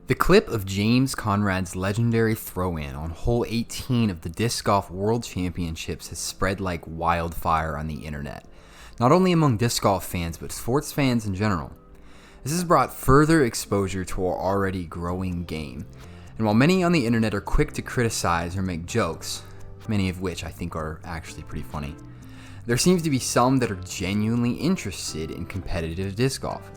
The clip of James Conrad's legendary throw-in on hole 18 of the Disc Golf World Championships has spread like wildfire on the internet, not only among disc golf fans but sports fans in general. This has brought further exposure to our already growing game, and while many on the internet are quick to criticize or make jokes, many of which I think are actually pretty funny, there seems to be some that are genuinely interested in competitive disc golf.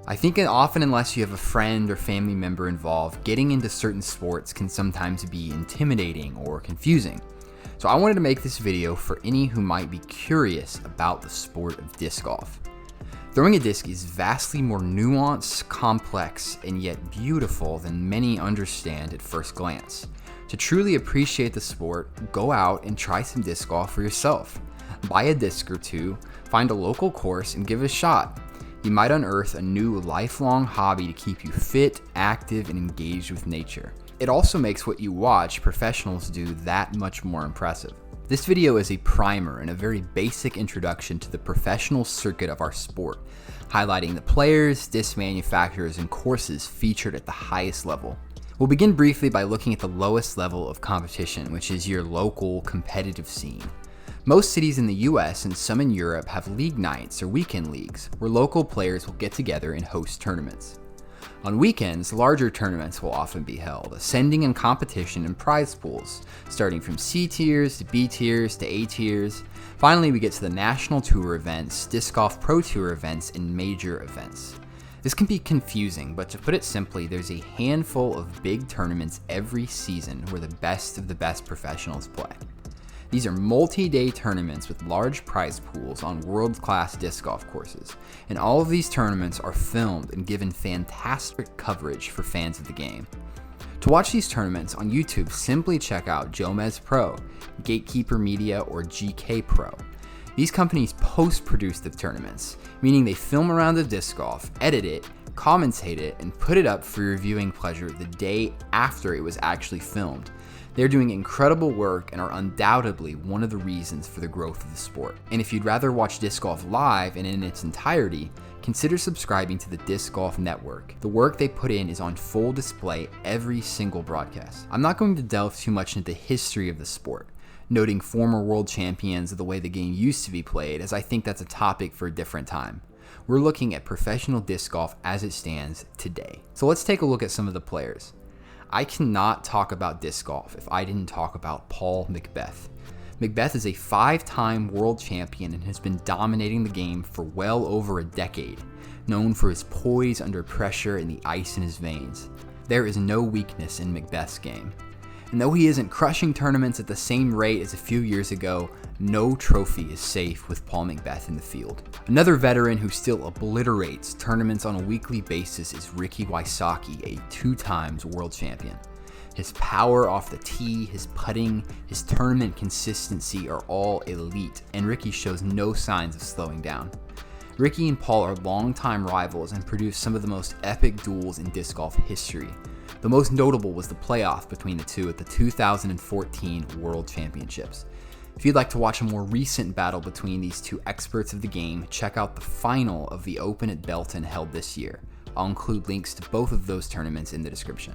I think often, unless you have a friend or family member involved, getting into certain sports can sometimes be intimidating or confusing. So I wanted to make this video for any who might be curious about the sport of disc golf. Throwing a disc is vastly more nuanced, complex, and yet beautiful than many understand at first glance. To truly appreciate the sport, go out and try some disc golf for yourself. Buy a disc or two, find a local course, and give it a shot. You might unearth a new lifelong hobby to keep you fit, active, and engaged with nature. It also makes what you watch professionals do that much more impressive. This video is a primer and a very basic introduction to the professional circuit of our sport, highlighting the players, disc manufacturers, and courses featured at the highest level. We'll begin briefly by looking at the lowest level of competition, which is your local competitive scene. Most cities in the US and some in Europe have league nights or weekend leagues, where local players will get together and host tournaments. On weekends, larger tournaments will often be held, ascending in competition and prize pools, starting from C tiers to B tiers to A tiers. Finally, we get to the national tour events, disc golf pro tour events, and major events. This can be confusing, but to put it simply, there's a handful of big tournaments every season where the best of the best professionals play. These are multi-day tournaments with large prize pools on world-class disc golf courses, and all of these tournaments are filmed and given fantastic coverage for fans of the game. To watch these tournaments on YouTube, simply check out JomezPro, Gatekeeper Media, or GK Pro. These companies post-produce the tournaments, meaning they film a round of disc golf, edit it, commentate it, and put it up for your viewing pleasure the day after it was actually filmed. They're doing incredible work and are undoubtedly one of the reasons for the growth of the sport. And if you'd rather watch disc golf live and in its entirety, consider subscribing to the Disc Golf Network. The work they put in is on full display every single broadcast. I'm not going to delve too much into the history of the sport, noting former world champions of the way the game used to be played, as I think that's a topic for a different time. We're looking at professional disc golf as it stands today. So let's take a look at some of the players. I cannot talk about disc golf if I didn't talk about Paul McBeth. McBeth is a 5-time world champion and has been dominating the game for well over a decade, known for his poise under pressure and the ice in his veins. There is no weakness in McBeth's game. And though he isn't crushing tournaments at the same rate as a few years ago, no trophy is safe with Paul McBeth in the field. Another veteran who still obliterates tournaments on a weekly basis is Ricky Wysocki, a 2-time world champion. His power off the tee, his putting, his tournament consistency are all elite, and Ricky shows no signs of slowing down. Ricky and Paul are longtime rivals and produce some of the most epic duels in disc golf history. The most notable was the playoff between the two at the 2014 World Championships. If you'd like to watch a more recent battle between these two experts of the game, check out the final of the Open at Belton held this year. I'll include links to both of those tournaments in the description.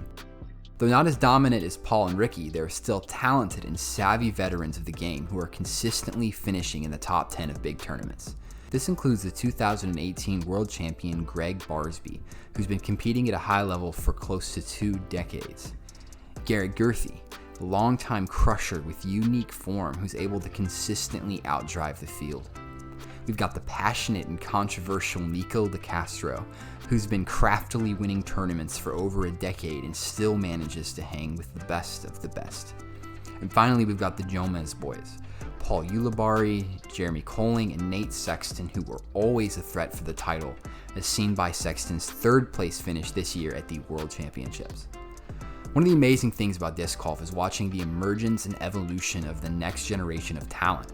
Though not as dominant as Paul and Ricky, they are still talented and savvy veterans of the game who are consistently finishing in the top 10 of big tournaments. This includes the 2018 world champion Greg Barsby, who's been competing at a high level for close to 2 decades. Garrett Gurthey, a longtime crusher with unique form who's able to consistently outdrive the field. We've got the passionate and controversial Nico De Castro, who's been craftily winning tournaments for over a decade and still manages to hang with the best of the best. And finally, we've got the Jomez boys, Paul Ulibarri, Jeremy Colling, and Nate Sexton, who were always a threat for the title, as seen by Sexton's 3rd place finish this year at the World Championships. One of the amazing things about disc golf is watching the emergence and evolution of the next generation of talent.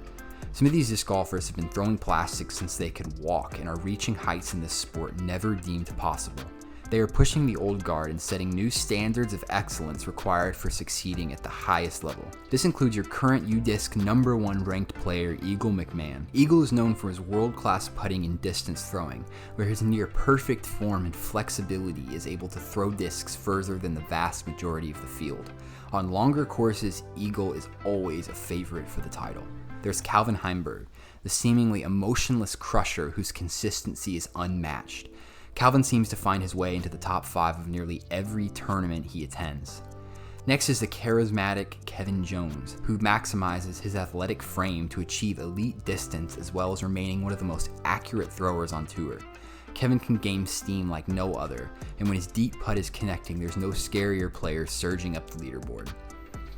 Some of these disc golfers have been throwing plastic since they could walk and are reaching heights in this sport never deemed possible. They are pushing the old guard and setting new standards of excellence required for succeeding at the highest level. This includes your current UDisc #1 ranked player, Eagle McMahon. Eagle is known for his world-class putting and distance throwing, where his near-perfect form and flexibility is able to throw discs further than the vast majority of the field. On longer courses, Eagle is always a favorite for the title. There's Calvin Heimberg, the seemingly emotionless crusher whose consistency is unmatched. Calvin seems to find his way into the top 5 of nearly every tournament he attends. Next is the charismatic Kevin Jones, who maximizes his athletic frame to achieve elite distance as well as remaining one of the most accurate throwers on tour. Kevin can game steam like no other, and when his deep putt is connecting, there's no scarier player surging up the leaderboard.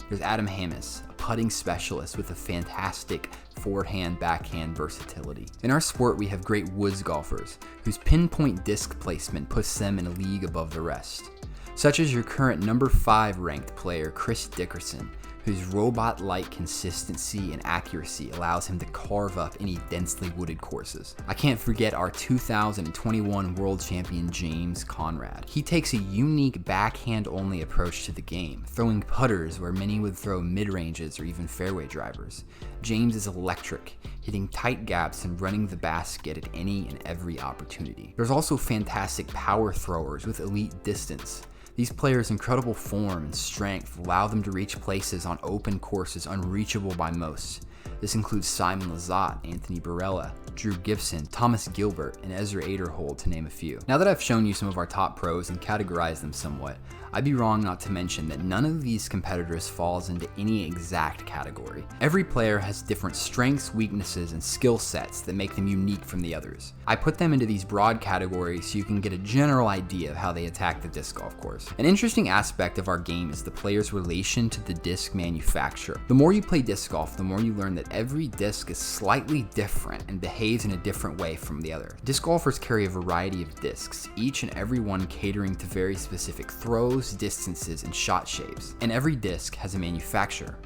There's Adam Hammes, a putting specialist with a fantastic forehand-backhand versatility. In our sport, we have great woods golfers, whose pinpoint disc placement puts them in a league above the rest. Such as your current #5 ranked player, Chris Dickerson, whose robot-like consistency and accuracy allows him to carve up any densely wooded courses. I can't forget our 2021 world champion James Conrad. He takes a unique backhand-only approach to the game, throwing putters where many would throw mid-ranges or even fairway drivers. James is electric, hitting tight gaps and running the basket at any and every opportunity. There's also fantastic power throwers with elite distance. These players' incredible form and strength allow them to reach places on open courses unreachable by most. This includes Simon Lizotte, Anthony Barella, Drew Gibson, Thomas Gilbert, and Ezra Aderhold, to name a few. Now that I've shown you some of our top pros and categorized them somewhat, I'd be wrong not to mention that none of these competitors falls into any exact category. Every player has different strengths, weaknesses, and skill sets that make them unique from the others. I put them into these broad categories so you can get a general idea of how they attack the disc golf course. An interesting aspect of our game is the player's relation to the disc manufacturer. The more you play disc golf, the more you learn that every disc is slightly different and behaves in a different way from the other. Disc golfers carry a variety of discs, each and every one catering to very specific throws, distances, and shot shapes, and every disc has a manufacturer.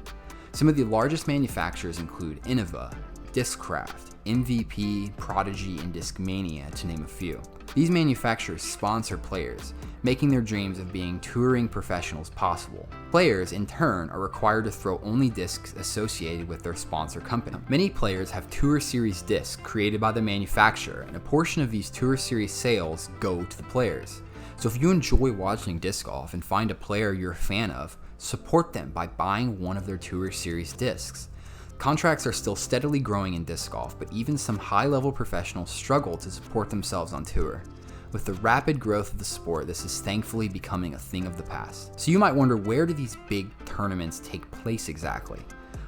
Some of the largest manufacturers include Innova, Discraft, MVP, Prodigy, and Discmania, to name a few. These manufacturers sponsor players, making their dreams of being touring professionals possible. Players, in turn, are required to throw only discs associated with their sponsor company. Many players have Tour Series discs created by the manufacturer, and a portion of these Tour Series sales go to the players. So if you enjoy watching disc golf and find a player you're a fan of, support them by buying one of their Tour Series discs. Contracts are still steadily growing in disc golf, but even some high-level professionals struggle to support themselves on tour. With the rapid growth of the sport, this is thankfully becoming a thing of the past. So you might wonder, where do these big tournaments take place exactly?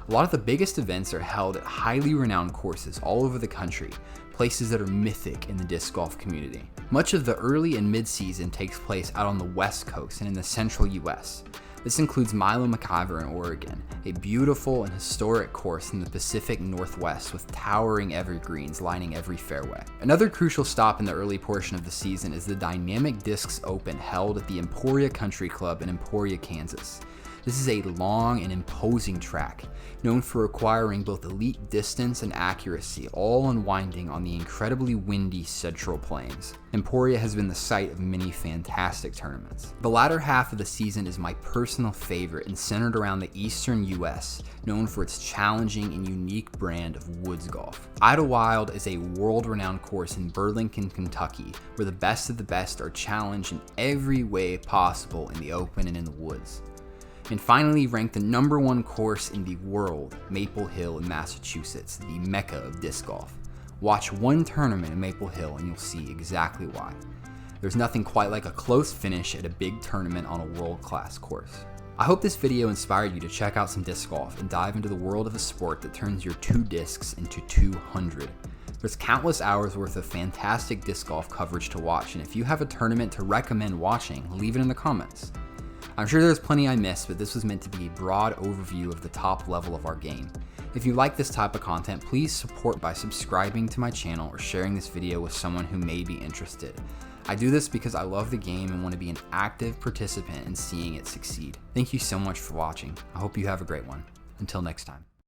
A lot of the biggest events are held at highly renowned courses all over the country, places that are mythic in the disc golf community. Much of the early and mid-season takes place out on the West Coast and in the central US. This includes Milo McIver in Oregon, a beautiful and historic course in the Pacific Northwest with towering evergreens lining every fairway. Another crucial stop in the early portion of the season is the Dynamic Discs Open held at the Emporia Country Club in Emporia, Kansas. This is a long and imposing track, known for requiring both elite distance and accuracy, all unwinding on the incredibly windy Central Plains. Emporia has been the site of many fantastic tournaments. The latter half of the season is my personal favorite and centered around the eastern US, known for its challenging and unique brand of woods golf. Idlewild is a world-renowned course in Burlington, Kentucky, where the best of the best are challenged in every way possible in the open and in the woods. And finally, ranked the #1 course in the world, Maple Hill in Massachusetts, the mecca of disc golf. Watch one tournament in Maple Hill and you'll see exactly why. There's nothing quite like a close finish at a big tournament on a world-class course. I hope this video inspired you to check out some disc golf and dive into the world of a sport that turns your 2 discs into 200. There's countless hours worth of fantastic disc golf coverage to watch, and if you have a tournament to recommend watching, leave it in the comments. I'm sure there's plenty I missed, but this was meant to be a broad overview of the top level of our game. If you like this type of content, please support by subscribing to my channel or sharing this video with someone who may be interested. I do this because I love the game and want to be an active participant in seeing it succeed. Thank you so much for watching. I hope you have a great one. Until next time.